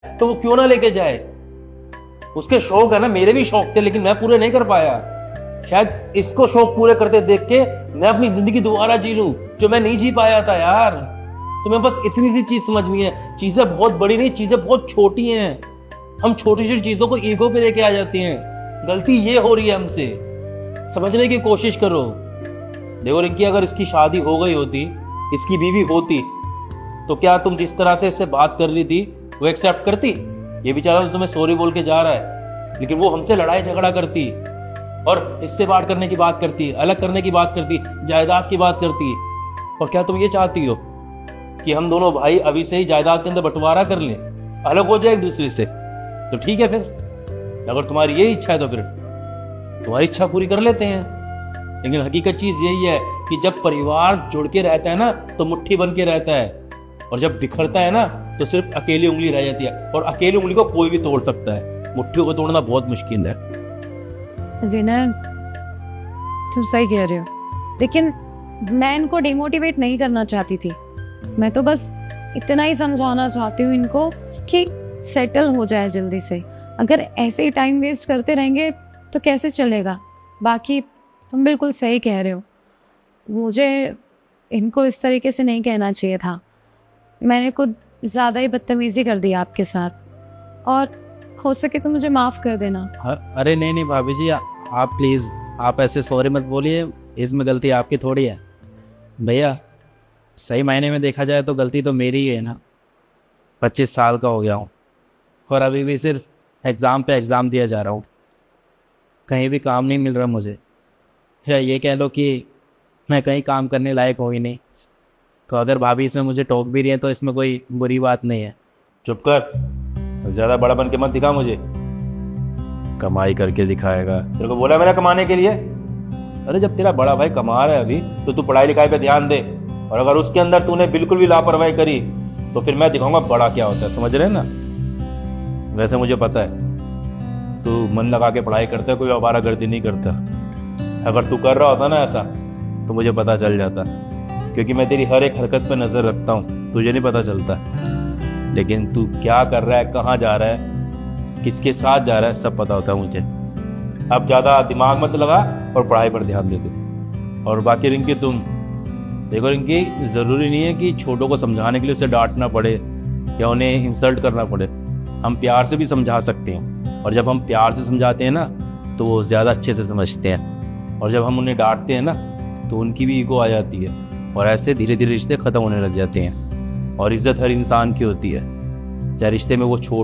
तो वो क्यों ना लेके जाए। उसके शौक है ना, मेरे भी शौक थे लेकिन मैं पूरे नहीं कर पाया। शायद इसको शौक पूरे करते देख के मैं अपनी जिंदगी दोबारा जी लूं जो मैं नहीं जी पाया था यार। तुम्हें बस इतनी सी चीज समझनी है, चीजें बहुत बड़ी नहीं, चीजें बहुत छोटी हैं। हम छोटी छोटी चीजों को ईगो पे लेके आ जाते हैं। गलती ये हो रही है हमसे, समझने की कोशिश करो। देखो रिंकी, अगर इसकी शादी हो गई होती, इसकी बीवी होती, तो क्या तुम जिस तरह से इससे बात कर रही थी वो एक्सेप्ट करती? ये बेचारा तो तुम्हें सॉरी बोल के जा रहा है, लेकिन वो हमसे लड़ाई झगड़ा करती और हिस्से बांट करने की बात करती, अलग करने की बात करती, जायदाद की बात करती। और क्या तुम ये चाहती हो कि हम दोनों भाई अभी से ही जायदाद के अंदर बंटवारा कर लें, अलग हो जाए एक दूसरे से? तो ठीक है, फिर अगर तुम्हारी यही इच्छा है तो फिर तुम्हारी इच्छा पूरी कर लेते हैं। लेकिन हकीकत चीज यही है कि जब परिवार जुड़ के रहता है ना तो मुट्ठी बन के रहता है, और जब बिखरता है ना तो सिर्फ अकेली उंगली रह जाती है। और अकेली उंगली को कोई भी तोड़ सकता है, मुट्ठी को तोड़ना बहुत मुश्किल है। ज़ैनब, तुम सही कह रहे हो, लेकिन मैं इनको डिमोटिवेट नहीं करना चाहती थी। मैं तो बस इतना ही समझाना चाहती हूँ इनको कि सेटल हो जाए जल्दी से। अगर ऐसे ही टाइम वेस्ट करते रहेंगे तो कैसे चलेगा। बाकी तुम बिल्कुल सही कह रहे हो, मुझे इनको इस तरीके से नहीं कहना चाहिए था। मैंने कुछ ज़्यादा ही बदतमीज़ी कर दी आपके साथ, और हो सके तो मुझे माफ़ कर देना। अरे नहीं नहीं भाभी जी, आप प्लीज़ आप ऐसे सॉरी मत बोलिए, इसमें गलती आपकी थोड़ी है। भैया सही मायने में देखा जाए तो गलती तो मेरी ही है ना। 25 साल का हो गया हूँ और अभी भी सिर्फ एग्ज़ाम पे एग्ज़ाम दिया जा रहा हूँ, कहीं भी काम नहीं मिल रहा मुझे। या ये कह लो कि मैं कहीं काम करने लायक हो ही नहीं। तो अगर भाभी इसमें मुझे टोक भी रही है तो इसमें कोई बुरी बात नहीं है। चुप कर, ज्यादा बड़ा बन के मत दिखा मुझे। कमाई करके दिखाएगा, तेरे को बोला मैंने कमाने के लिए। अरे जब तेरा बड़ा भाई कमा रहा है अभी तो तू पढ़ाई लिखाई पे ध्यान दे, और अगर उसके अंदर तूने बिल्कुल भी लापरवाही करी तो फिर मैं दिखाऊंगा बड़ा क्या होता है, समझ रहे ना? वैसे मुझे पता है तू मन लगा के पढ़ाई करता है, कोई आवारागर्दी नहीं करता। अगर तू कर रहा होता ना ऐसा तो मुझे पता चल जाता, क्योंकि मैं तेरी हर एक हरकत पे नजर रखता हूँ, तुझे नहीं पता चलता। लेकिन तू क्या कर रहा है, कहाँ जा रहा है, किसके साथ जा रहा है, सब पता होता है मुझे। अब ज़्यादा दिमाग मत लगा और पढ़ाई पर ध्यान दे दे। और बाकी रिंकी, तुम देखो रिंकी, ज़रूरी नहीं है कि छोटों को समझाने के लिए उसे डांटना पड़े या उन्हें इंसल्ट करना पड़े। हम प्यार से भी समझा सकते हैं, और जब हम प्यार से समझाते हैं ना तो वो ज़्यादा अच्छे से समझते हैं। और जब हम उन्हें डांटते हैं ना तो उनकी भी ईगो आ जाती है, और ऐसे धीरे धीरे रिश्ते ख़त्म होने लग जाते हैं। और इज़्ज़त हर इंसान की होती है, चाहे रिश्ते में वो छोड़